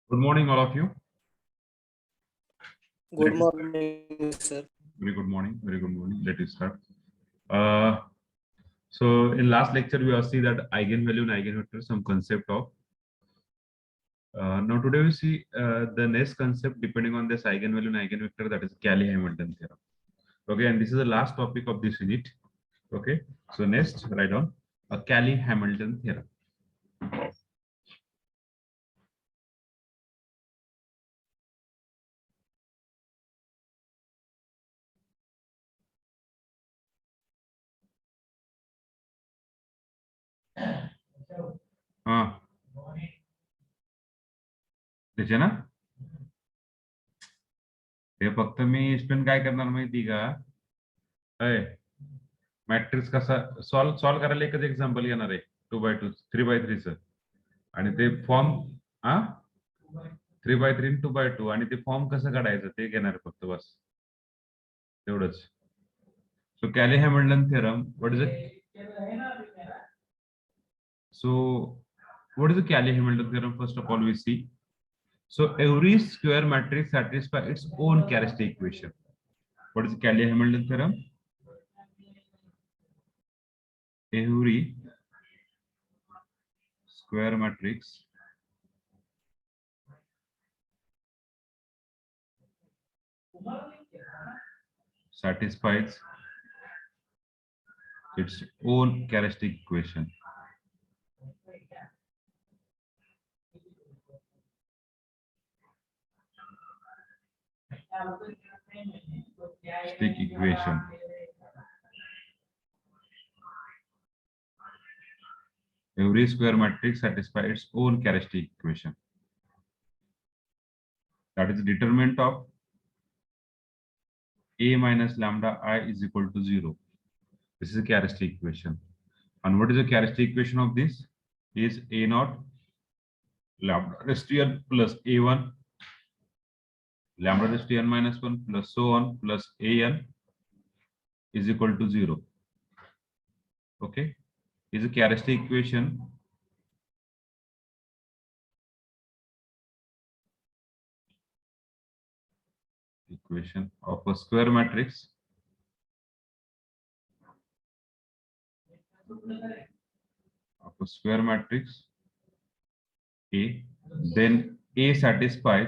Good morning, all of you. Good Let us start. morning, sir. Very good morning. Very good morning. Let us start. Uh, so in last lecture, we have seen that eigenvalue and eigenvector, some concept of. Now today we see the next concept depending on this eigenvalue and eigenvector, that is Cayley-Hamilton theorem. Okay, and this is the last topic of this unit. Okay, so next, write down a Cayley-Hamilton theorem. हाँ त्याचे ना हे फक्त मी explain काय करणार माहिती का matrix कसा solve करायला एकच एक्झाम्पल घेणार आहे 2x2 3x3 आणि ते फॉर्म हा 3x3 2x2 आणि ते फॉर्म कसं काढायचं ते घेणार फक्त बस तेवढंच. So Cayley Hamilton theorem what is the Cayley Hamilton theorem? First of all we see so every square matrix satisfies its own characteristic equation. What is Cayley Hamilton theorem? Every square matrix satisfies its own characteristic equation. Stick equation. Every square matrix satisfies its own characteristic equation. That is the determinant of a minus lambda I is equal to 0. This is a characteristic equation. And what is the characteristic equation of this? Is a naught lambda raised to n plus a1 lambda raised to n minus 1 plus so on plus an is equal to 0. Okay, is a characteristic equation of a square matrix A, then A satisfies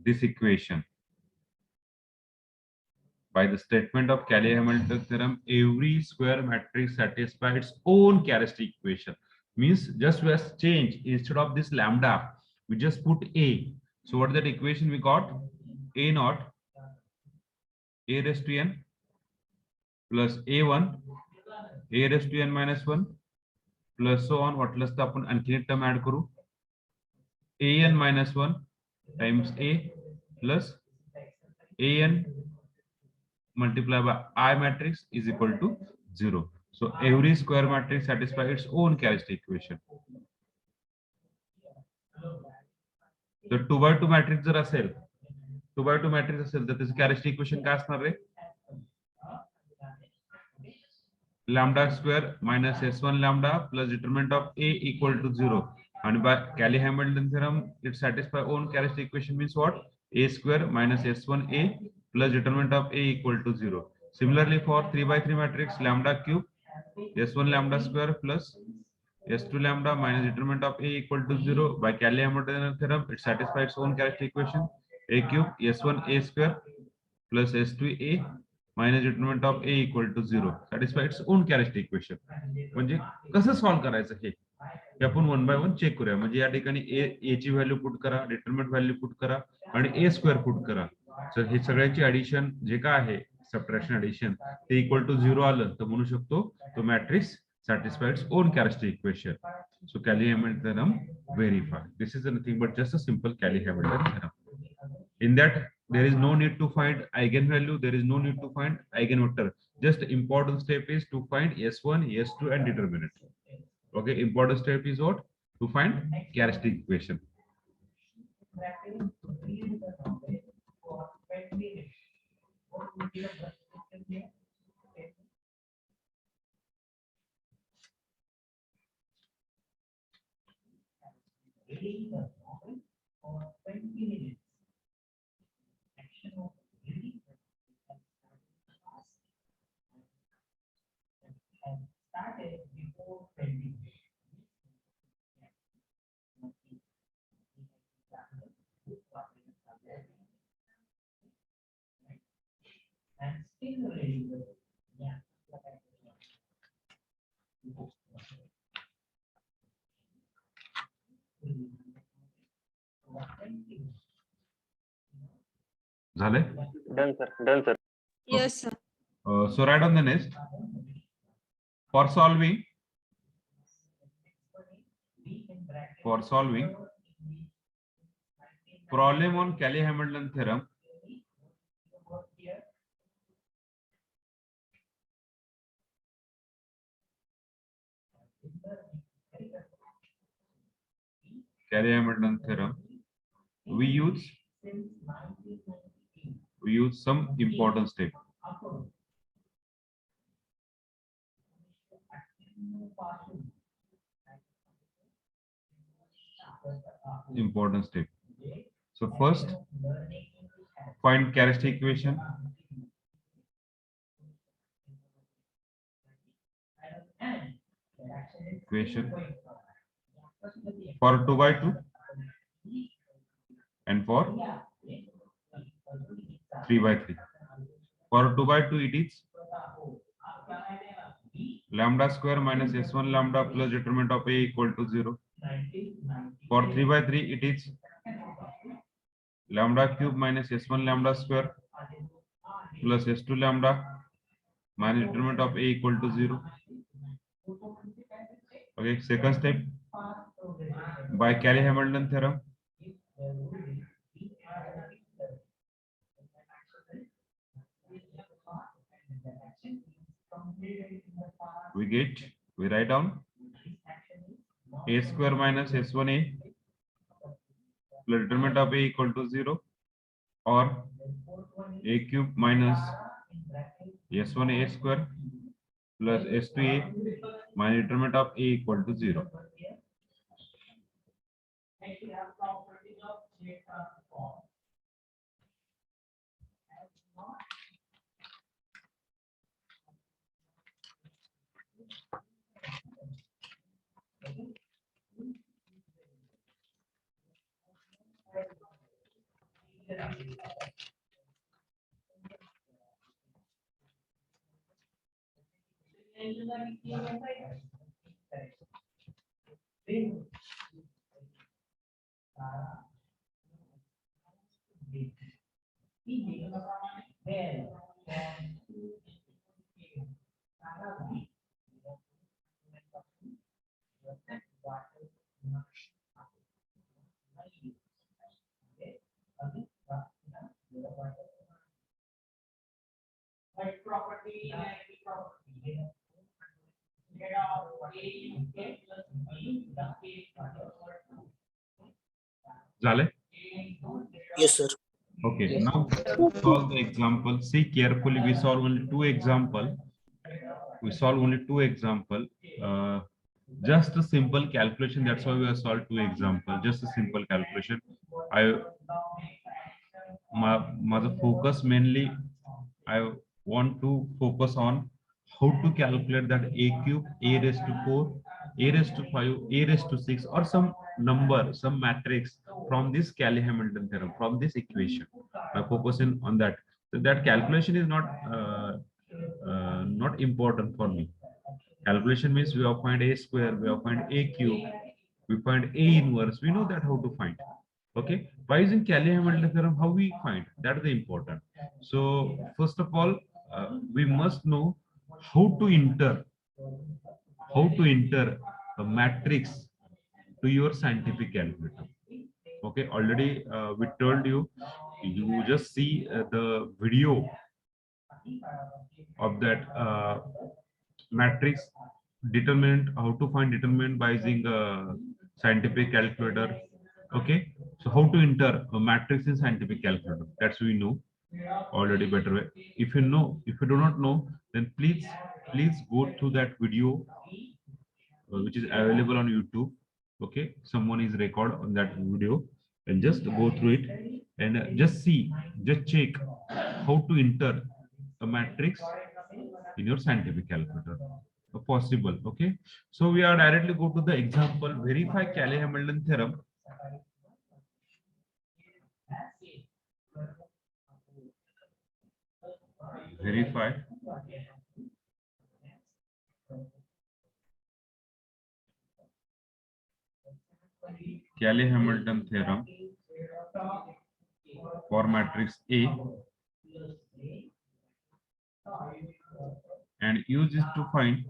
this equation by the statement of Cayley-Hamilton theorem. Every square matrix satisfies its own characteristic equation. Means just we have change, instead of this lambda we just put a. So what is that equation we got? A naught a raised to n plus a1 a raised to n minus 1 plus so on. वाटलंच तर आपण आणखी एक term add करू, an minus 1 times a plus an multiplied by I matrix is equal to 0. So every square matrix satisfies its own characteristic equation. The 2x2 matrix जर असेल 2x2 matrix असेल तर त्याचं characteristic equation काय असणार आहे? lambda square minus s1 lambda plus determinant of a equal to 0. And by Cayley-Hamilton theorem, it satisfies own characteristic equation means what? A square minus s1a plus determinant of a equal to 0. Similarly, for 3x3 matrix, lambda cube s1 lambda square plus s2 lambda minus determinant of a equal to 0. By Cayley-Hamilton theorem, it satisfies its own characteristic equation. A cube s1 a square plus s2a minus determinant of a equal to 0 satisfies its own characteristic equation. म्हणजे कसं solve करायचं हे आपण one by one check करूया. म्हणजे या ठिकाणी ए ची value put करा, डिटरमिनंट व्हॅल्यू पुट करा आणि ए स्क्वेअर पुट करा. तर हे सगळ्याची ऍडिशन जे काय आहे सबट्रॅक्शन ऍडिशन ते इक्वल टू 0 आलं तर म्हणू शकतो तो matrix satisfies its own characteristic equation. So Cayley-Hamilton theorem verified. This is nothing but just a simple Cayley-Hamilton theorem. In that there is no need to find eigenvalue, there is no need to find eigenvector. Just important step is to find s1 s2 and determinant. Okay, important step is what? To find characteristic equation. झाले? Done, sir. Done, sir. Yes, sir. So write on the next. For solving problem on Cayley-Hamilton theorem, we use some important step. So first, find characteristic equation. For 2 by 2 and for 3 by 3. For 2 by 2 it is lambda square minus s1 lambda plus determinant of a equal to 0. For 3 by 3 it is lambda cube minus s1 lambda square plus s2 lambda minus determinant of a equal to 0. Okay, second step, by Cayley-Hamilton theorem, we write down a square minus s1a plus determinant of a equal to 0, or a cube minus s1a square plus s2a minus determinant of a equal to 0. झाले? Yes, sir. Okay, now solve the example. See carefully, we solve only two example. Just a simple calculation. That's why we have solved two example. Just a simple calculation. My focus mainly, I want to focus on how to calculate that a cube, a raised to 4, a raised to 5, a raised to 6, or some number, some matrix from this Cayley-Hamilton theorem, from this equation. I focusing on that. So that calculation is not important for me. Calculation means we have find a square, we have find a cube, we find a inverse. We know that how to find. Okay, by using Cayley-Hamilton theorem, how we find, that is important. So first of all, we must know how to enter a matrix to your scientific calculator. Okay, already we told you, you just see the video of that matrix determinant, how to find determinant by using a scientific calculator. Okay, so how to enter a matrix in scientific calculator, that's we know already better way. If you do not know, then please go through that video which is available on YouTube. Okay, someone is record on that video and just go through it and just see, just check how to enter a matrix in your scientific calculator. Possible. Okay, so we are directly go to the example. Verify Cayley-Hamilton theorem. Verify Cayley-Hamilton theorem for matrix A and use it to find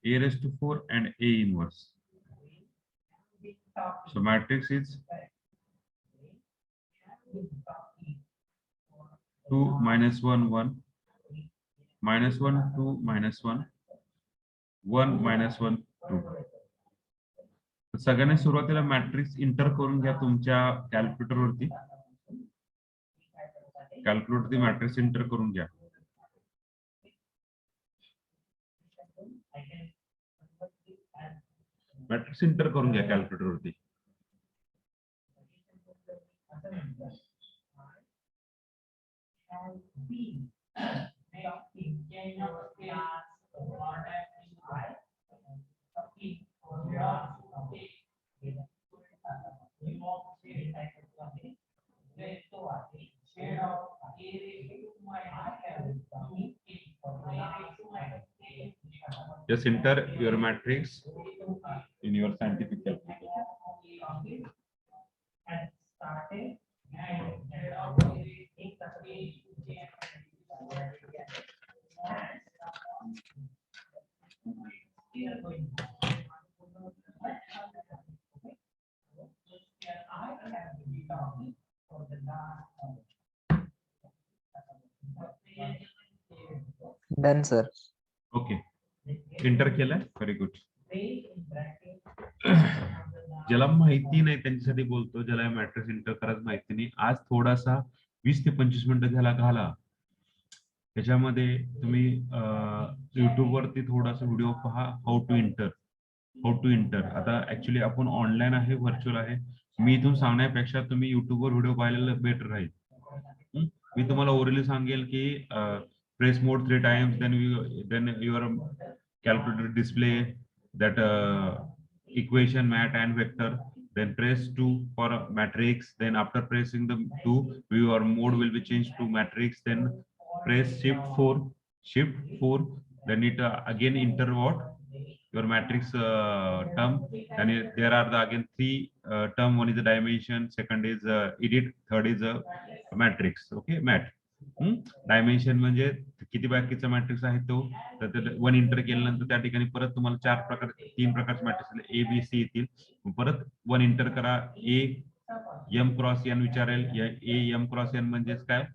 A raised to 4 and A inverse. So matrix is 2 minus 1 1 minus 1 2 minus 1 1 minus 1 2. तर सगळ्यांनी सुरुवातीला matrix inter करून घ्या तुमच्या calculator वरती. Calculator matrix inter करून घ्या. Matrix inter करून घ्या कॅल्क्युलेटर वरती. Just enter your matrix in your scientific calculator. Done, sir. Okay. Enter केलाय. Very good. ज्याला माहिती नाही त्यांच्यासाठी बोलतो, ज्याला मॅट्रिक्स इंटर करायचं माहिती नाही, आज थोडासा 20 ते 25 मिनिटं त्याला घाला. त्याच्यामध्ये तुम्ही युट्यूब वरती थोडासा व्हिडिओ पहा, हाऊ टू इंटर. आता ऍक्च्युली आपण ऑनलाईन आहे, व्हर्च्युअल आहे. मी इथून सांगण्यापेक्षा तुम्ही युट्यूबवर व्हिडिओ पाहिलेला बेटर राहील. मी तुम्हाला ओरली सांगेल की press mode 3 times, then your calculator display that equation, mat and vector, then press 2 for a matrix, then after pressing the 2 your mode will be changed to matrix, then press shift 4, then it again enter what your matrix term, then there are the again 3 term. One is the dimension, second is edit, third is a matrix. Okay, mat. Dimension म्हणजे किती बाकीचा matrix आहे तो. तर 1 inter केल्यानंतर त्या ठिकाणी परत तुम्हाला 3 प्रकारचे मॅट्रिक्स ए बी सी येतील. परत 1 इंटर करा, ए एम क्रॉस एन विचारेल. ए एम क्रॉस एन म्हणजेच काय,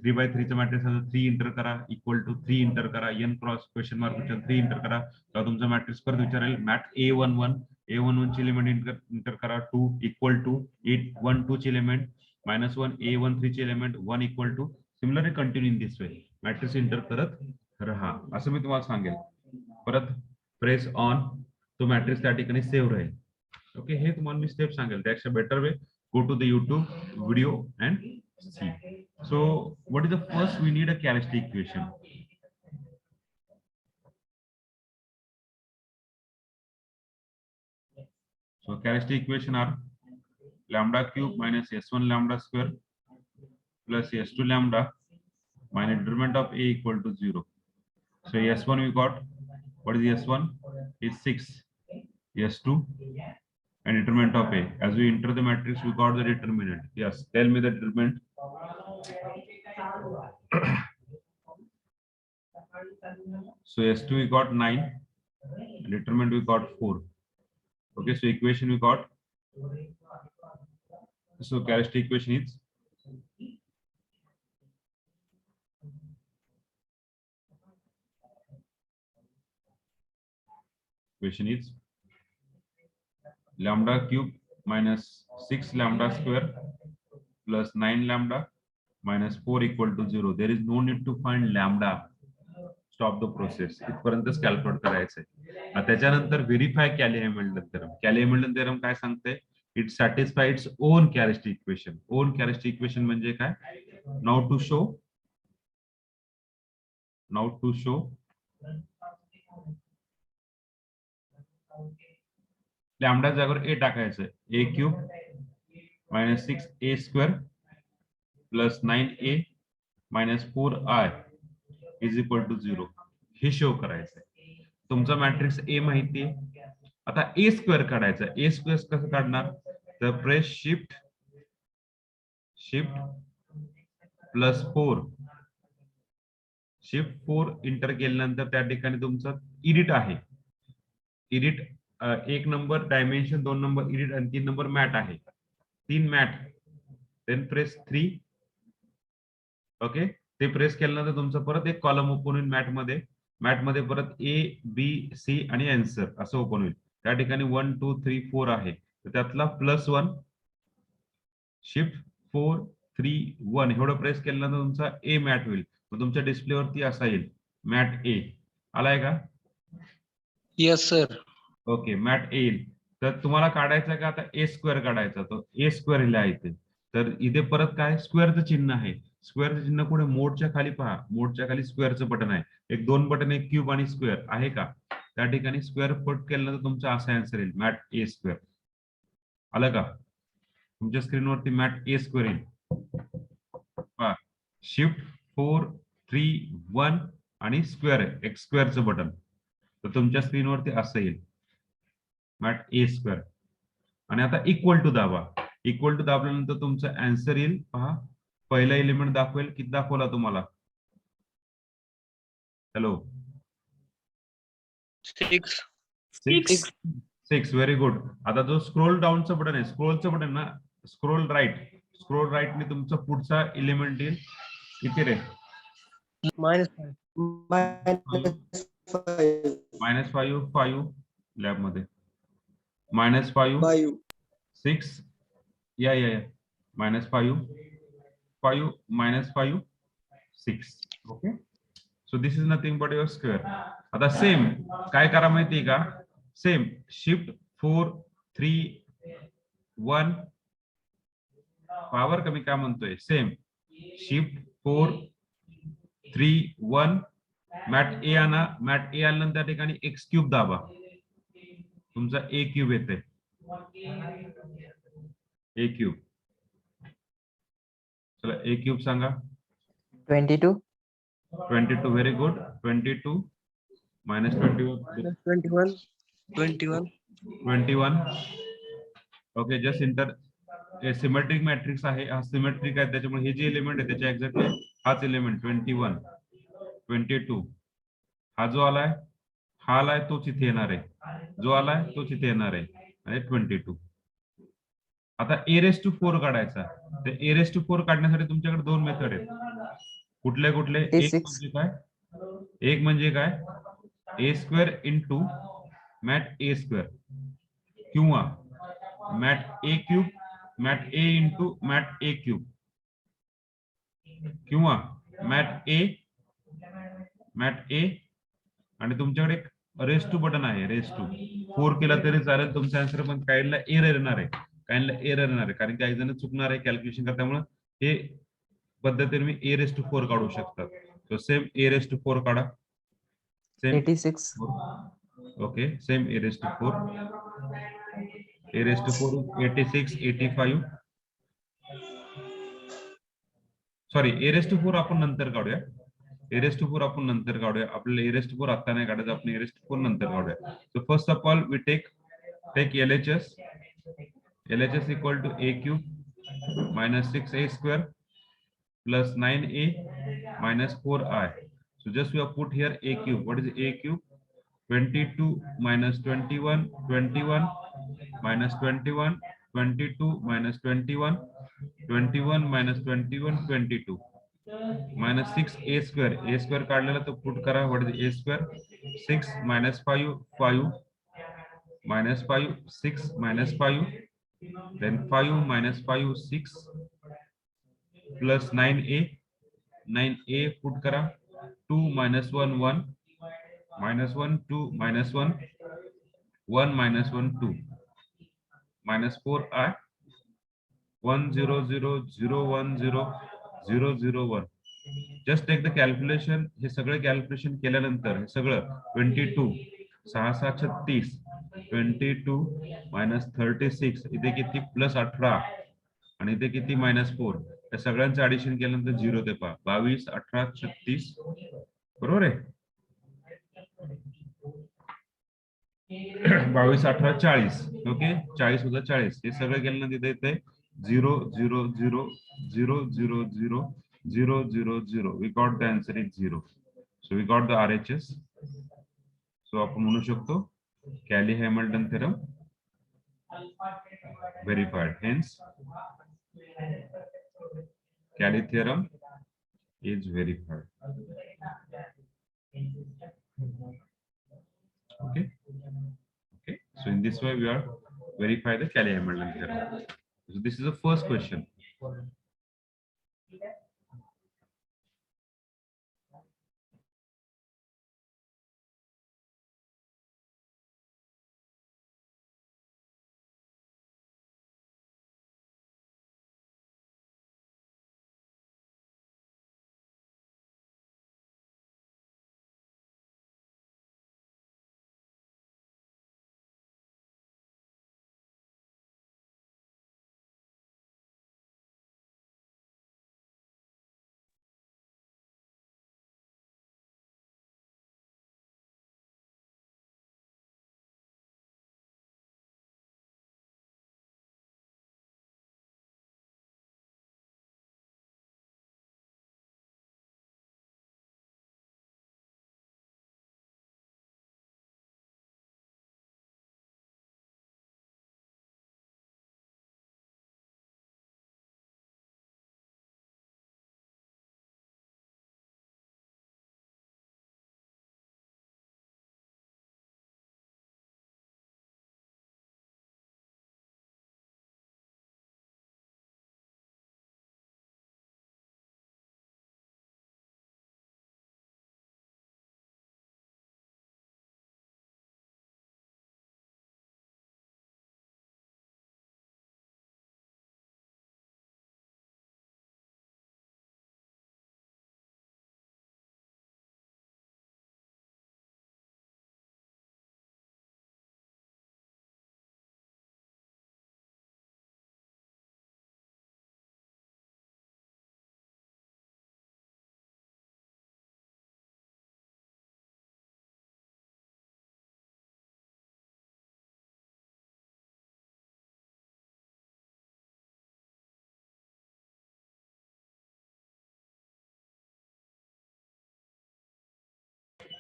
3x3 चा मॅट्रिक्स असेल 3 इंटर करा, इक्वल टू 3 इंटर करा, एन क्रॉस क्वेश्चन मार्क विचार 3 इंटर करा, तर तुमचा मॅट्रिक्स परत विचारेल. मॅट A11 चे एलिमेंट इंटर करा, 2 इक्वल टू 1 2 चे एलिमेंट -1 A13 चे element 1 equal to. Similarly continue in this way matrix enter करत राहा, असं मी तुम्हाला सांगेल. परत प्रेस ऑन, तो मॅट्रिक्स त्या ठिकाणी सेव्ह राहील. ओके, हे तुम्हाला मी स्टेप सांगेल. त्यापेक्षा better way, go to the YouTube video and see. So what is the first, we need a characteristic equation. So characteristic equation are lambda cube minus s1 lambda square plus s2 lambda minus determinant of a equal to 0. So s1 we got, what is s1 is 6, s2 and determinant of a. As we enter the matrix we got the determinant. Yes, tell me the determinant. So s2 we got 9, determinant we got 4. Okay, so equation we got. So characteristic equation is lambda cube minus 6 lambda square plus 9 lambda minus 4 equal to 0. There is no need to find lambda. Stop the process. इथपर्यंतच calculate करायचंय. त्याच्यानंतर verify Cayley Hamilton theorem. Cayley Hamilton theorem काय सांगते? It satisfy its own characteristic equation. Own characteristic equation म्हणजे काय? Now to show lambda जागेवर A टाकायचं. A cube minus 6a square plus 9a minus 4i is equal to 0 हे show करायचंय. तुमचा matrix ए माहितीये. आता ए स्क्वेअर काढायचा. ए स्क्वेअर कसं काढणार? तर press shift plus 4 shift 4 enter केल्यानंतर त्या ठिकाणी तुमचा इडिट आहे. Edit 1 number dimension, 2 number edit आणि 3 नंबर मॅट आहे. 3 मॅट. Then press 3. ओके. ते प्रेस केल्यानंतर तुमचं परत एक कॉलम ओपन होईल मॅट मध्ये परत ए बी सी आणि आन्सर असं ओपन होईल. त्या ठिकाणी 1 2 3 4 आहे. तर त्यातला +1 शिफ्ट 4 3 1 एवढं प्रेस केल्यानंतर तुमचा ए मॅट होईल. मग तुमच्या डिस्प्लेवरती असा येईल मॅट ए. आलाय का? Yes, sir. ओके. मॅट ए येईल. तर तुम्हाला काढायचा का आता ए स्क्वेअर काढायचा. तो ए स्क्वेअर लिहा इथे. तर इथे परत काय स्क्वेअरचं चिन्ह आहे. स्क्वेअरचं चिन्ह कुठे? मोडच्या खाली पहा. मोडच्या खाली स्क्वेअरचं बटन आहे. एक 2 बटन, एक क्यूब आणि स्क्वेअर आहे का? त्या ठिकाणी स्क्वेअर पुट केल्यानंतर तुमचा असा आन्सर येईल मॅट ए स्क्वेअर. आलं का? तुमच्या स्क्रीनवरती मॅट ए स्क्वेअर येईल. पहा शिफ्ट 4 3 1 आणि स्क्वेअर आहे. एक स्क्वेअरचं बटन. तर तुमच्या स्क्रीनवरती असं येईल मॅट ए स्क्वेअर. आणि आता इक्वल टू दाबा. इक्वल टू दाबल्यानंतर तुमचं आन्सर येईल. पहा पहिला एलिमेंट दाखवेल. किती दाखवला तुम्हाला? हॅलो 6. Very good. आता जो स्क्रोल डाऊनचं बटन आहे, स्क्रोलचं बटन ना, स्क्रोल राईटने तुमचा पुढचा एलिमेंट येईल. किती रे? -5 लॅब मध्ये -5 6 या -5 -5 6. Okay. So this is nothing but your square. आता सेम काय करा माहितीये का? सेम शिफ्ट 4 3 1 पॉवर कमी काय म्हणतोय? सेम शिफ्ट 4 3 1 मॅट ए आणा. मॅट ए आल्यानंतर त्या ठिकाणी एक्स क्यूब दाबा. तुमचा ए क्यूब येते. ए क्यूब. चला ए क्यूब सांगा. 22. 22. Very good. 22 minus 21 21. Okay. Just inter. Symmetric matrix आहे. हा सिमेट्रिक आहे त्याच्यामुळे हे जे एलिमेंट आहे त्याच्या एक्झॅक्टली हाच एलिमेंट 21 22. हा जो आलाय हा आलाय तोच इथे येणार आहे. जो आलाय तोच इथे येणार आहे. आणि 22. आता ए रेस टू 4 काढायचा. तर ए रेस टू 4 काढण्यासाठी तुमच्याकडे 2 मेथड आहेत. कुठले? एक म्हणजे काय? ए स्क्वेअर इंटू मॅट ए स्क्वेअर किंवा मॅट ए क्यूब मॅट ए इंटू मॅट ए क्यूब किंवा मॅट ए आणि तुमच्याकडे एक रेस टू बटन आहे. रेस टू 4 केला तरी चालेल तुमचा आन्सर. पण काहींना एरर येणार आहे. कारण काही जण चुकणार आहे कॅल्क्युलेशन करता. त्यामुळे हे पद्धतीने मी ए रेस टू 4 काढू शकतात. So same A raise to 4 काढा. Same 86. Okay. Same A raise to 4. A raise to 4 86 85. Sorry A raise to 4 आपण नंतर काढूया. आपल्याला ए रेस टू 4 आता नाही काढायचं. आपण ए रेस टू 4 नंतर काढूया. So first of all we take LHS. LHS equal to a cube minus 6a square plus 9a minus 4i. So just we have put here a cube. What is a cube? 22 minus 21 21 minus 21 22 minus 21 21 minus 21 22 minus 6a square. A square काढलेला तो put करा. What is a square? 6 minus 5 5 minus 5 6 minus 5 then 5 minus 5 6 plus 9a put करा. 2 minus 1 1 minus 1 2 minus 1 1 minus 1 2 minus 4 I 1 0 0 0 1 0 0 0 1. Just take the calculation. हे सगळं calculation केल्यानंतर हे सगळं 22 6 6 36 22 minus 36 इथे किती प्लस 18 आणि इथे किती -4. त्या सगळ्यांचं ऍडिशन केल्यानंतर 0 ते पहा 22 18 36 बरोबर आहे. 22 18 40. ओके 40 होता 40. हे सगळं केल्यानंतर इथे येते 0 0 0 0 0 0 0 0 0. We got the answer is 0. So we got the RHS. So आपण म्हणू शकतो Cayley Hamilton theorem verified. Hence Kelly theorem is verified. Okay. Okay. So in this way we are verify the Kelly Hamilton theorem. So this is the first question.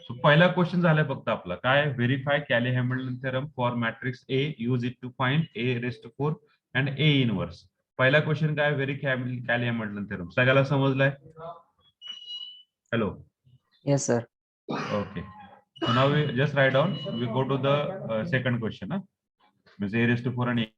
So पहिला question झालाय फक्त आपला काय verify Cayley Hamilton theorem for matrix A use it to find A raised 4 and A inverse. पहिला क्वेश्चन काय Cayley Hamilton theorem सगळ्याला समजलाय. Hello. Yes, sir. Okay. So now we just write down. We go to the second question. Means a raised to 4 and a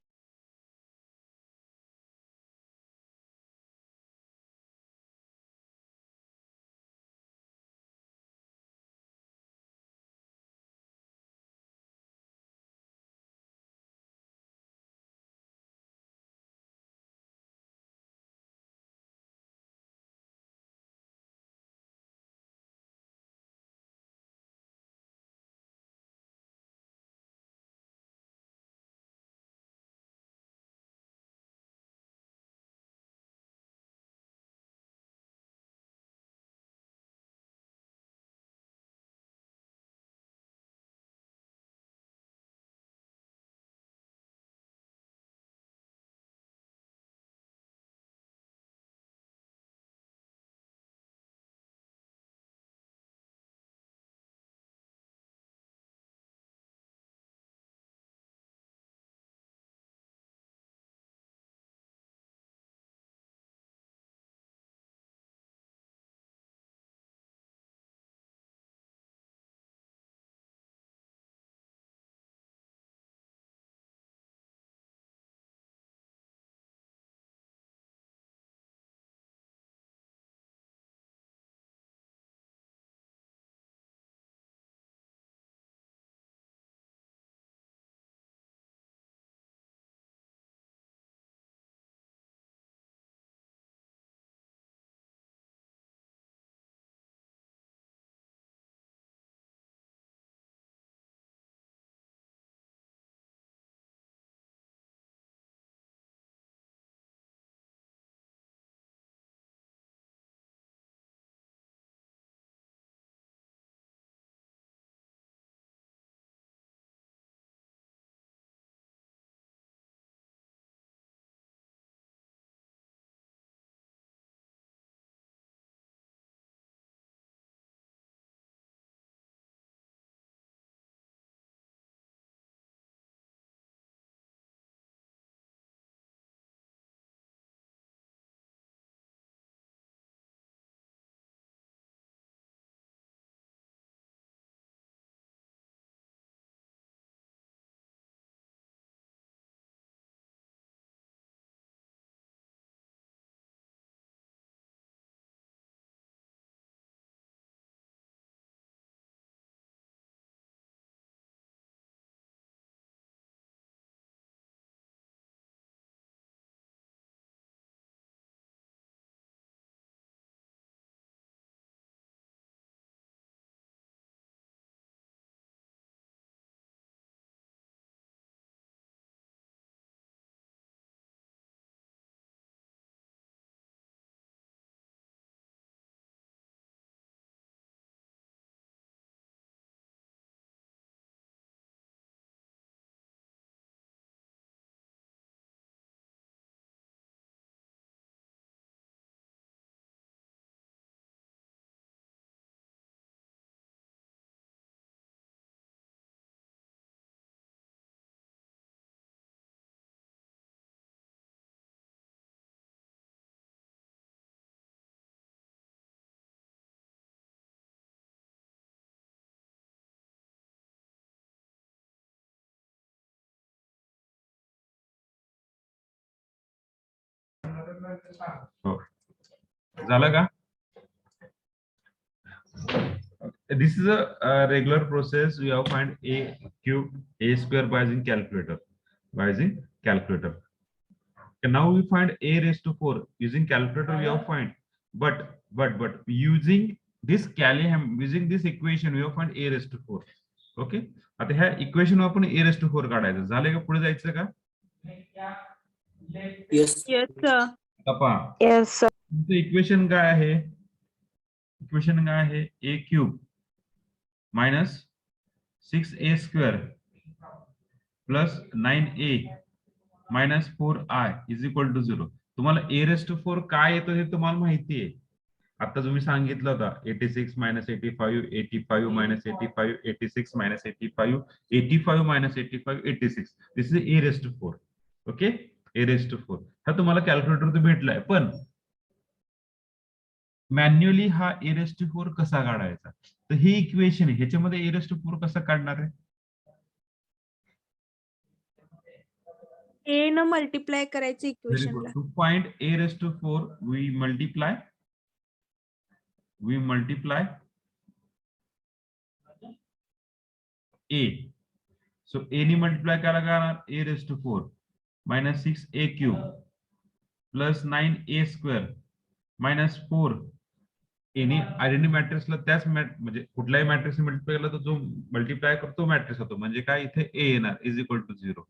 हो. झालं का? This is a regular process. We have find a cube, a square by using calculator. By using calculator. And now we find a raised to 4 using calculator. We have find, but using this using this equation we have find a raised to 4. Okay. आता ह्या equation आपण a raised to 4 काढायचं. झाले का? पुढे जायचं का? Yes. Yes, sir. पहा Yes, sir. तुमचं इक्वेशन काय आहे? इक्वेशन काय आहे? a cube minus 6a square plus 9a minus 4i is equal to 0. तुम्हाला a रेस टू 4 काय येतं हे तुम्हाला माहिती आहे. आता तुम्ही सांगितलं होता 86 minus 85, 85 minus 85, 86 minus 85, 85 minus 85, 86. This is a raise to 4. Okay, a raise to 4 हा तुम्हाला कॅल्क्युलेटर भेटलाय. पण मॅन्युअली हा a रेस टू 4 कसा काढायचा? तर ही इक्वेशन आहे, ह्याच्यामध्ये a रेस टू 4 कसा काढणार आहे? A न मल्टिप्लाय करायचं Very इक्वेशनला. good. To find a raised to 4, we multiply a. So a ni multiply kara करणार a raised to 4 minus 6a cube plus 9a square minus 4. Any identity मॅट्रिक्सला त्याच म्हणजे कुठल्याही मॅट्रिक्स मल्टिप्लाय केला तर जो मल्टिप्लाय करतो मॅट्रिक्स होतो. म्हणजे काय इथे a येणार is equal to 0.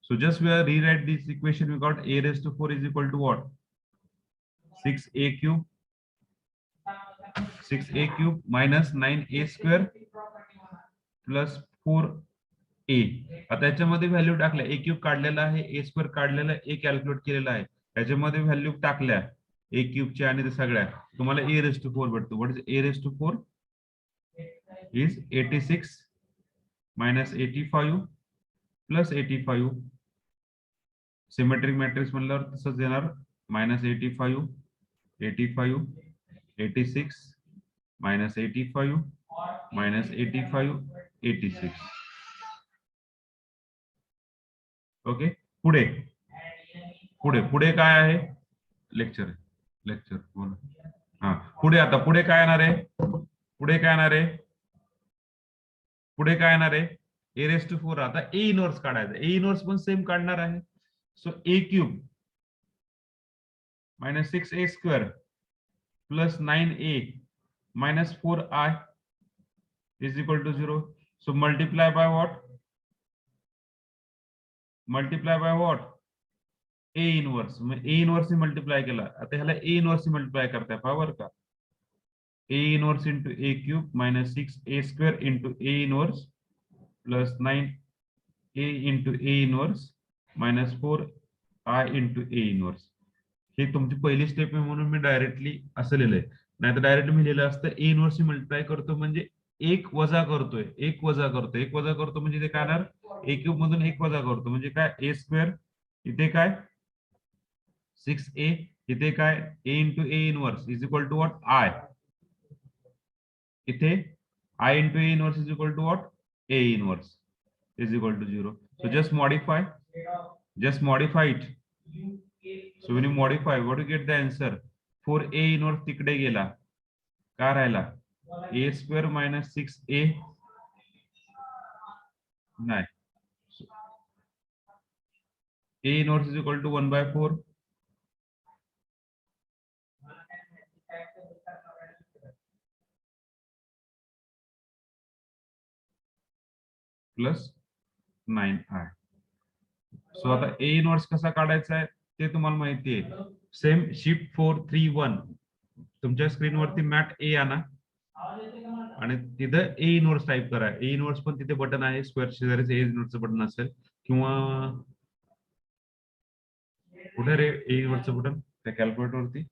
So just we are rewrite this equation. We got a raised to 4 is equal to what? 6a cube minus 9a square plus 4a. आता याच्यामध्ये व्हॅल्यू टाकल्या. a क्यूब काढलेला आहे, a स्क्वेअर काढलेला आहे, a calculate केलेला आहे. याच्यामध्ये व्हॅल्यू टाकल्या a क्यूबची आणि ते सगळ्या तुम्हाला a raised to 4 भेटतो. What is a raised to 4? Is 86 minus 85 plus 85. Symmetric matrix म्हणल्यावर तसंच येणार मायनस 85, 85, 86 मायनस 85 मायनस 85, 86. ओके, पुढे पुढे काय आहे? लेक्चर बोला. हा, पुढे आता पुढे काय येणार आहे? पुढे काय येणार आहे? a raised to 4. आता a इनवर्स काढायचं. a इनवर्स पण सेम काढणार आहे. So a cube minus 6a square plus 9a minus 4i is equal to 0. So multiply by what? A inverse. a inverse multiply केला. आता ह्याला a inverse multiply करताय बरोबर का? a inverse into a cube minus 6a square into a inverse plus 9a into a inverse minus 4i into a inverse. हे तुमची पहिली step आहे म्हणून मी डायरेक्टली असं लिहिलंय. नाही तर डायरेक्ट मी लिहिलं असतं a इनवर्स मल्टिप्लाय करतो म्हणजे 1 वजा करतोय, 1 वजा करतो म्हणजे ते काय येणार? a क्यूब मधून 1 वजा करतो म्हणजे काय? a square. इथे काय? 6a. इथे काय? a into a inverse is equal to what? I. इथे I into a inverse is equal to what? a inverse is equal to 0. So just modify it. So when you modify, what do you get the answer? 4a inverse तिकडे गेला, काय राहिला? a square minus 6a. नाही, a inverse is equal to 1/4. Plus 9i. सो आता a inverse कसा काढायचा आहे ते तुम्हाला माहिती आहे. सेम शिफ्ट 431 तुमच्या स्क्रीनवरती मॅट a आणा आणि तिथं a इनवर्स टाइप करा. a इनवर्स पण तिथे बटन आहे, स्क्वेअर शेजारीच a इनवर्सचं बटन असेल किंवा कुठे रे a इनवर्सचं बटन? त्या कॅल्क्युलेटर वरती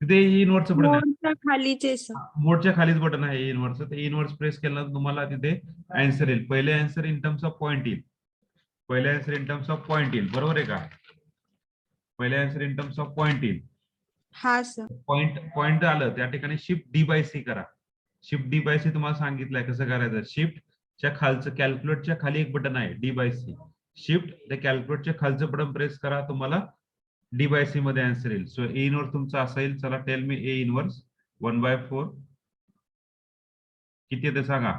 तिथे a इनवर्सचं बटन आहे. मोडच्या खालीच आहे सर. मोडच्या खालीच बटन आहे a इनवर्स. तर a इनवर्स प्रेस केला तर तुम्हाला तिथे आन्सर येईल. पहिले answer in terms of point येईल. बरोबर आहे का? पहिले answer in terms of point येईल. हा सर. पॉइंट आलं त्या ठिकाणी शिफ्ट d/c करा. शिफ्ट d/c तुम्हाला सांगितलंय कसं करायचं. शिफ्टच्या खालचं कॅल्क्युलेटच्या खाली एक बटन आहे d/c. शिफ्ट त्या कॅल्क्युलेटच्या खालचं बटन प्रेस करा, तुम्हाला डी बाय सी मध्ये आन्सर येईल. सो ए इनवर्स तुमचा असा येईल. चला टेल मी ए इनवर्स 1/4 किती येते सांगा.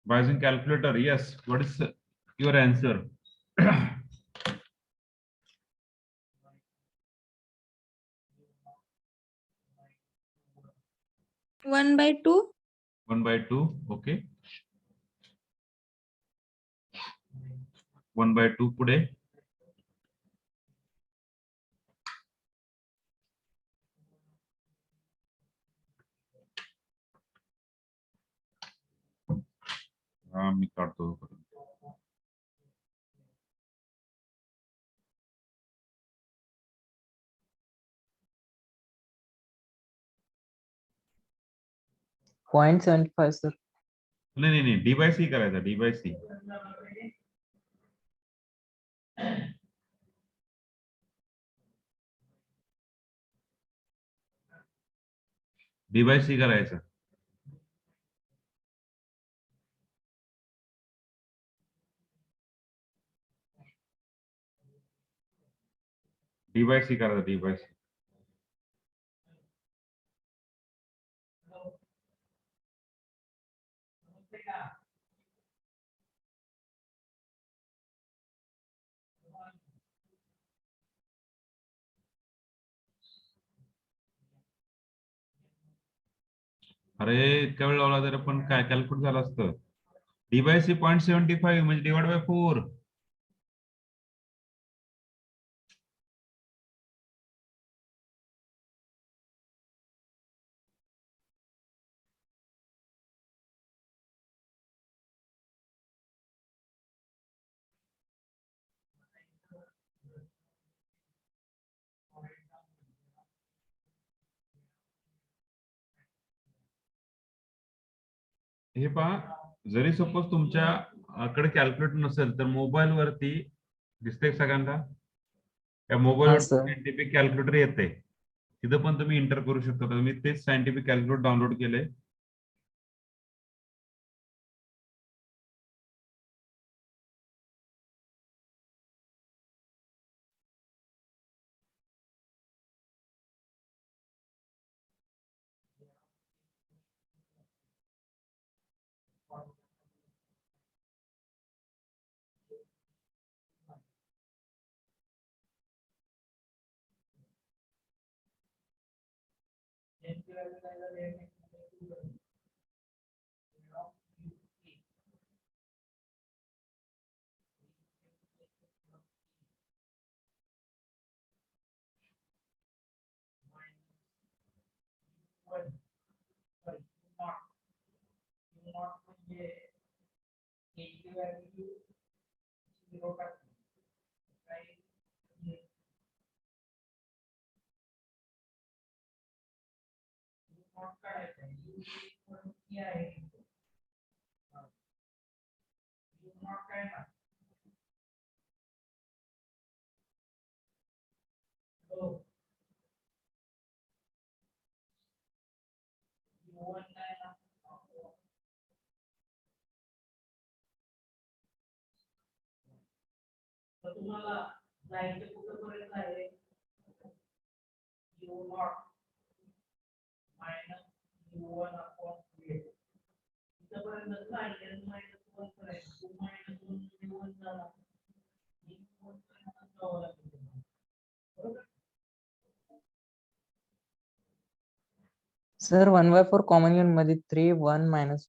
By using calculator, yes. What is your answer? 1/2. 1/2. Okay. 1/2 पुढे. हा मी काढतो. 0.75 सर. नाही डी बाय सी करायचा. डी बाय सी. डी बाय सी करायचं. डी बाय सी करायचं. डी बाय सी. अरे इतका वेळ लावला तर पण काय कॅल्क्युलेट झालं असतं. डी बाय सी 0.75 म्हणजे डिवाइड बाय 4. हे पहा, जरी सपोज तुमच्याकडे कॅल्क्युलेटर नसेल तर मोबाईल वरती दिसतंय सगळ्यांना. त्या मोबाईल हा, वर सर. सायंटिफिक कॅल्क्युलेटर येते. तिथं पण तुम्ही एंटर करू शकता. तर मी तेच सायंटिफिक कॅल्क्युलेटर डाउनलोड केलंय. सर 1/4 कॉमन घेऊन मध्ये 3 1 मायनस.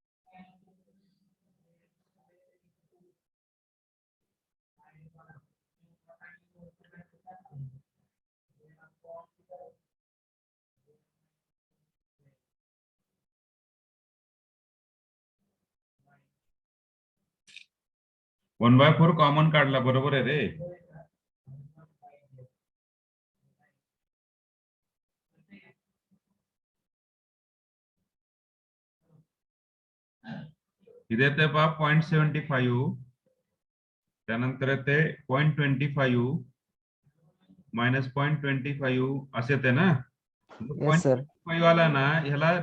वन बाय 4 कॉमन काढला. बरोबर आहे रे. इथे येते पहा 0.75. त्यानंतर येते 0.25 मायनस 0.25 असे येते ना. Yes sir. 0.25 आला ना, ह्याला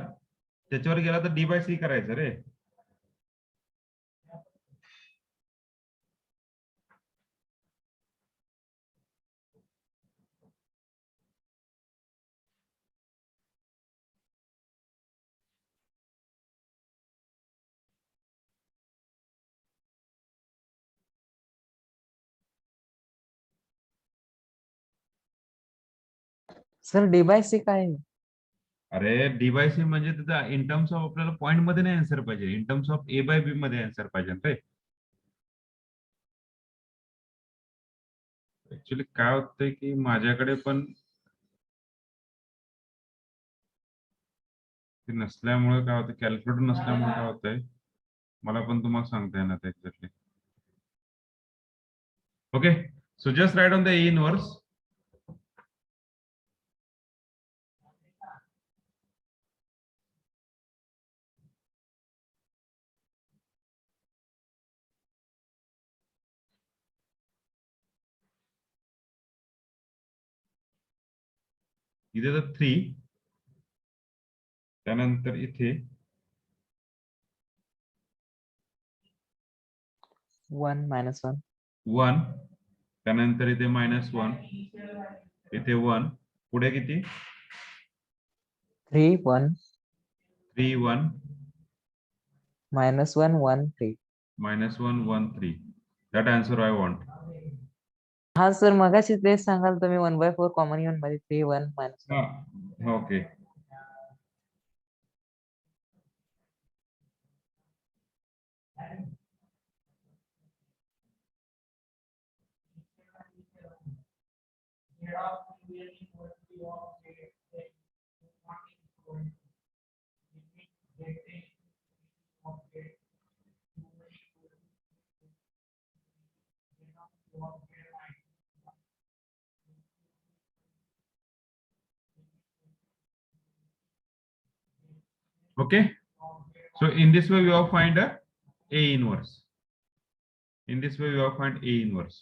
त्याच्यावर गेला तर डी बाय सी करायचं रे. सर डी बाय सी काय आहे? अरे डिवाइस म्हणजे त्याचा इन टर्म्स ऑफ आपल्याला पॉईंट मध्ये नाही आन्सर पाहिजे, in terms of A by B मध्ये आन्सर पाहिजे रे. ऍक्च्युली काय होतंय की माझ्याकडे पण ते नसल्यामुळे काय होतं, कॅल्क्युलेटर नसल्यामुळे काय होतंय, मला पण तुम्हाला सांगता येणार exactly. Okay, so just write on the A inverse. इथे तर 3, त्यानंतर इथे 1 -1 1, त्यानंतर इथे -1, इथे 1, पुढे किती 3 1 3 1 -1 1 3. -1 1 3. That answer I want. हा सर मगाशी तेच सांगाल तुम्ही 1/4 कॉमन घेऊन मध्ये 3 1 -1. हा okay. Okay, so in this way we have find a inverse. In this way we have find A inverse.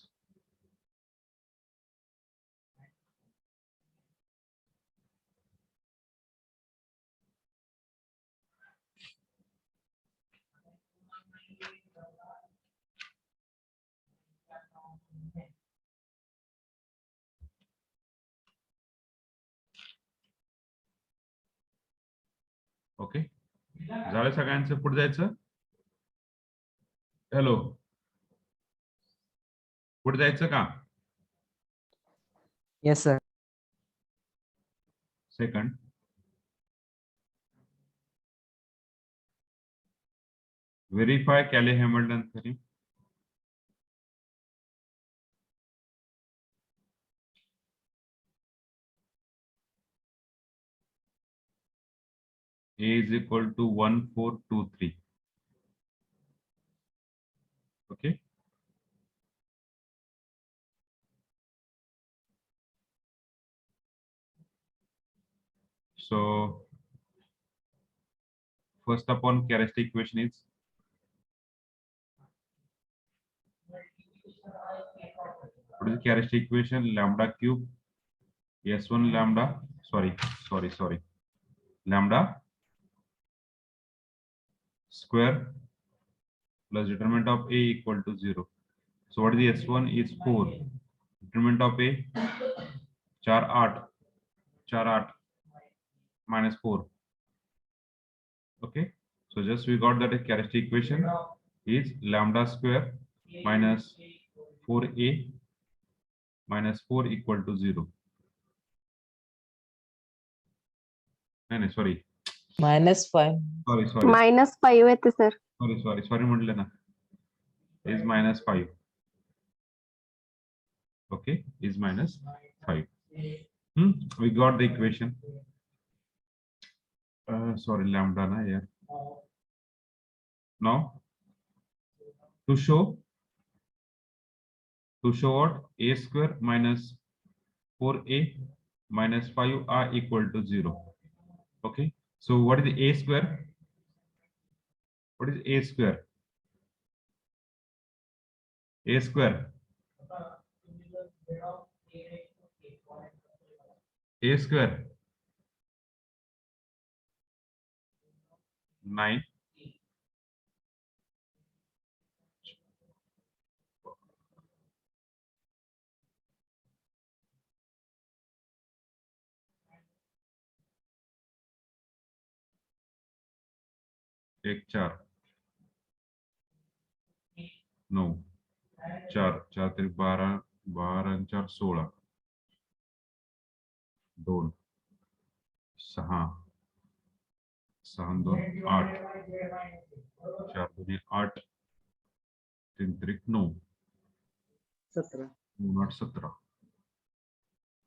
Okay, झालं सगळ्यांचं, पुढे जायचं. हॅलो, पुढे जायचं का? Yes sir. Second, verify Cayley Hamilton theorem. A is equal to 1 4 2 3. Okay. So first upon characteristic equation is what is the characteristic equation? Lambda cube s1 lambda, sorry, lambda square plus determinant of A equal to 0. So what is the s1 is 4, determinant of A 4 8 minus 4. Okay, so just we got that a characteristic equation is lambda square minus 4A minus 4 equal to 0. No, sorry. -5. Sorry. -5 येते sir. Sorry म्हटलं ना. Is -5. Okay, is -5. We got the equation. Sorry, lambda na here. Now to show what, a square minus 4a minus 5 are equal to 0. Okay, so what is the a square? What is a square? A square. A square 9. एक 4 9 4 4 तरी 12 12 आणि 4 16 2 6 6 2 8 4 2 8 3 3 9 9 17.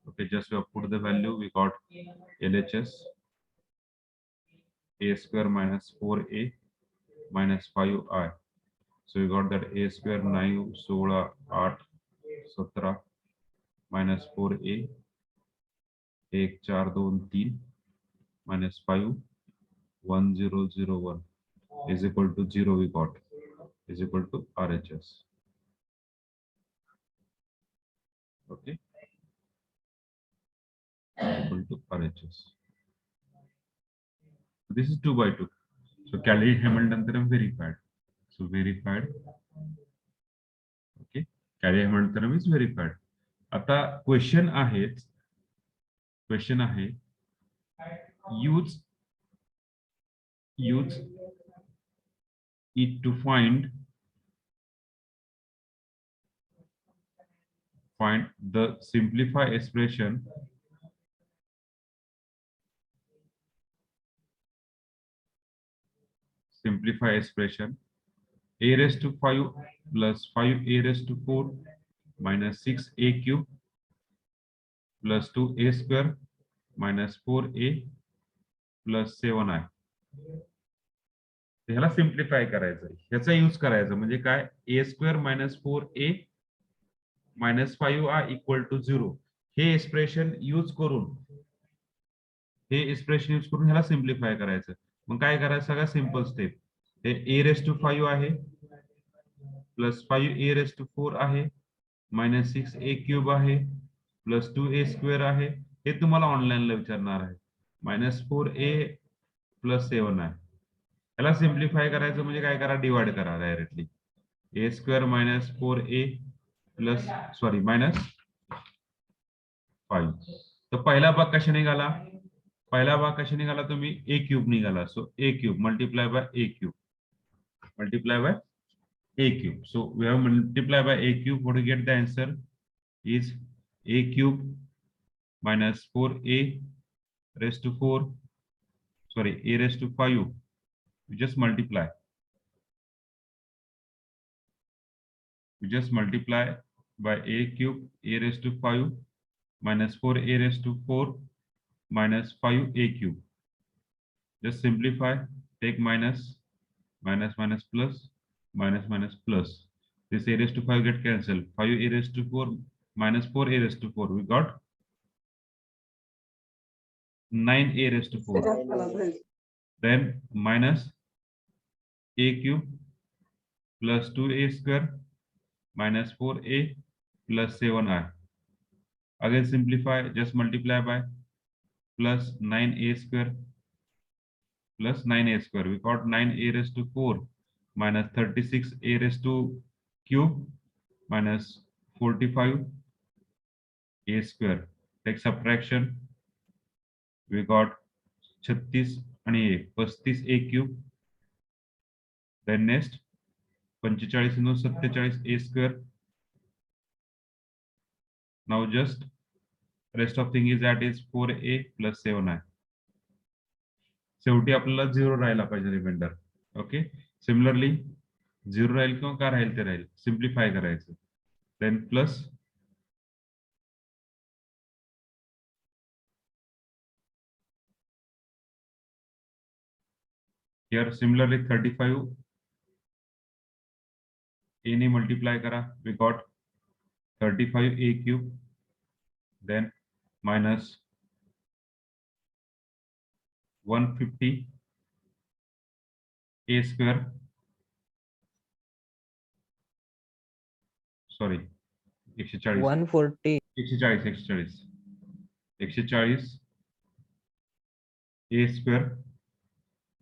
Okay, just we have put the value. We got LHS a square minus 4a minus 5i. So we got that a square 9 16 8 17 minus 4a 1 4 2 3 minus 5 1 0 0 1 is equal to 0. We got is equal to RHS. Okay, equal to RHS. This is 2 by 2. So Cayley-Hamilton theorem verified. So verified. Okay, Cayley-Hamilton theorem is verified. आता question आहे use it to find the simplify expression a raised to 5 plus 5a raised to 4 minus 6a cube plus 2a square minus 4a plus 7i. ह्याला simplify करायचं, ह्याचा use करायचा म्हणजे काय, a square minus 4a minus 5i equal to 0 हे expression use करून ह्याला simplify करायचं. मग काय करायचं, सगळ्यात सिंपल स्टेप, हे a रेस टू 5 आहे प्लस 5a रेस टू 4 आहे मायनस 6a क्यूब आहे प्लस 2a स्क्वेअर आहे. हे तुम्हाला ऑनलाईनला विचारणार आहे. मायनस 4a प्लस 7 आहे. याला सिम्प्लिफाय करायचं म्हणजे काय करा, डिवाइड करा directly. a square minus 4a plus sorry minus 5. तर पहिला भाग कशा निघाला, तुम्ही a क्यूब निघाला. सो a cube multiply by a cube so we have multiply by a cube. What to get the answer is a cube minus 4a raised to 4 sorry a raised to 5. You just multiply by a cube a raised to 5 minus 4a raised to 4 minus 5a cube. Just simplify, take minus plus minus minus plus. This a raised to 5 get cancelled. 5a raised to 4 minus 4a raised to 4. We got 9a raised to 4. Then minus a cube plus 2a square minus 4a plus 7i. Again simplify, just multiply by plus 9a square plus 9a square. We got 9a raised to 4 minus 36a raised to cube minus 45a square. Take subtraction. We got 36 and a 35a cube. Then next 45 no 47 a square. Now just rest of thing is that is 4a plus 7i. शेवटी आपल्याला 0 राहिला पाहिजे reminder. Okay, similarly 0 राहील किंवा का राहील ते राहील, simplify करायचं. Then plus here similarly 35 a ने मल्टीप्लाय करा. We got 35a cube. Then minus 150 a square sorry 140 a square.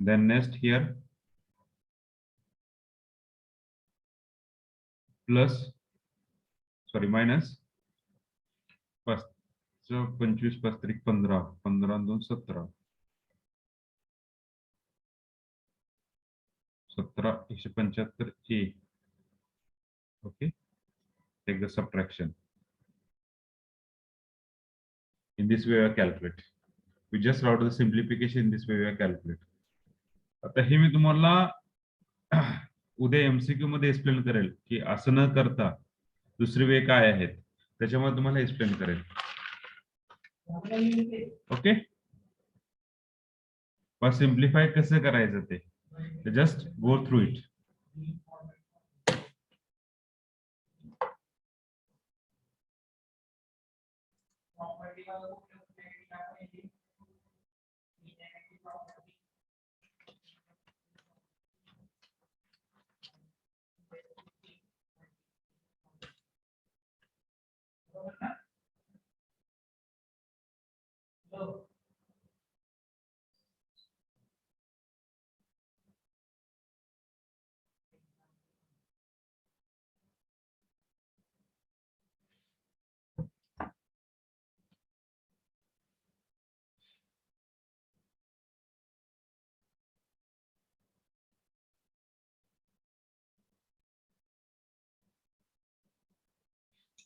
Then next here plus sorry minus first so 25 plus 3 15 15 2 17 17 175 a. Okay, take the subtraction. In this way we are calculate. We just wrote the simplification in this way we are calculate. आता हे मी तुम्हाला उद्या MCQ मध्ये explain करेल की असं न करता दुसरी वे काय आहेत त्याच्यामुळे तुम्हाला एक्सप्लेन करेल. ओके, पण सिम्प्लिफाय कसं करायचं ते जस्ट गो थ्रू इट.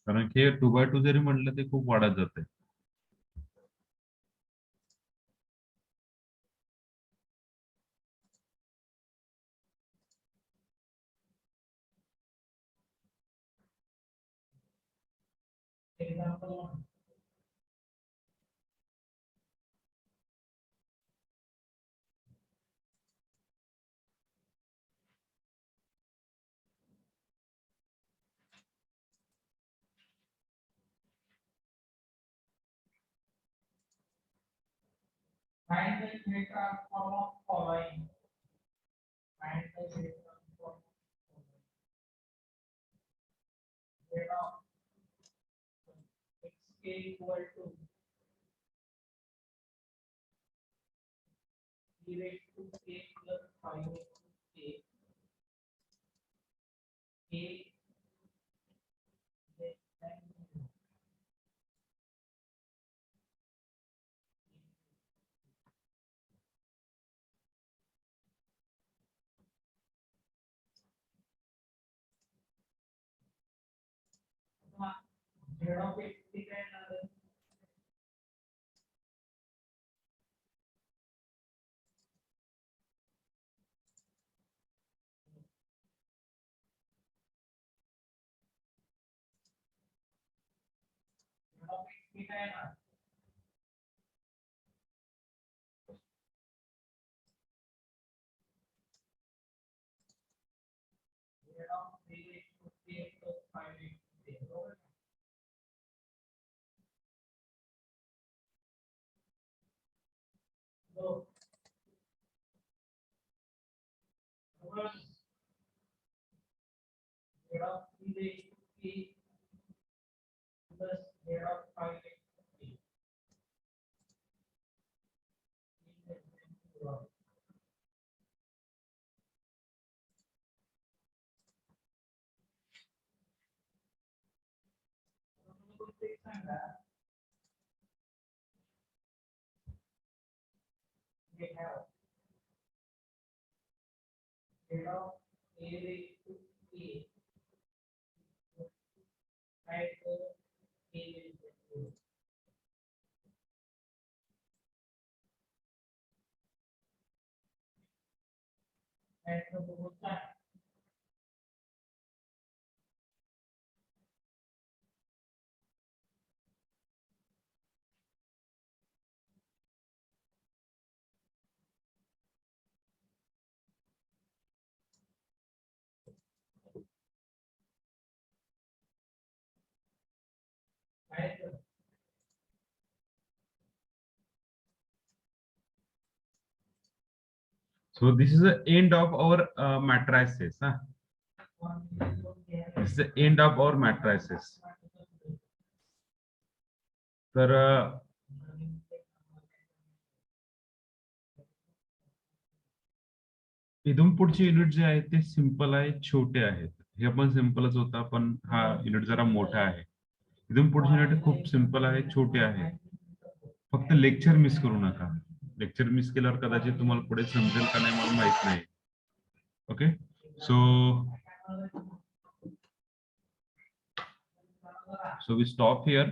कारण की 2x2 जरी म्हटलं ते खूप वाढत जाते. Find the Greek transform of following. Find the Greek transform of following. Get off xk equal to e raised to k plus 5 k k less than 0. Z of x and so Z of 3 raised to k plus Z of 5 raised to k. We have Z of a raised to k right k raised to 0. And the both sides. Right. So this is the end of our matrices. This is the end of our matrices. तर इथून पुढचे unit जे आहेत ते simple आहे, छोटे आहेत. हे पण सिंपलच होता पण हा युनिट जरा मोठा आहे. इथून पुढचे युनिट खूप सिंपल आहे, छोटे आहे. फक्त लेक्चर मिस करू नका. लेक्चर मिस केल्यावर कदाचित तुम्हाला पुढे समजेल का नाही मला माहित नाही. Okay, so we stop here.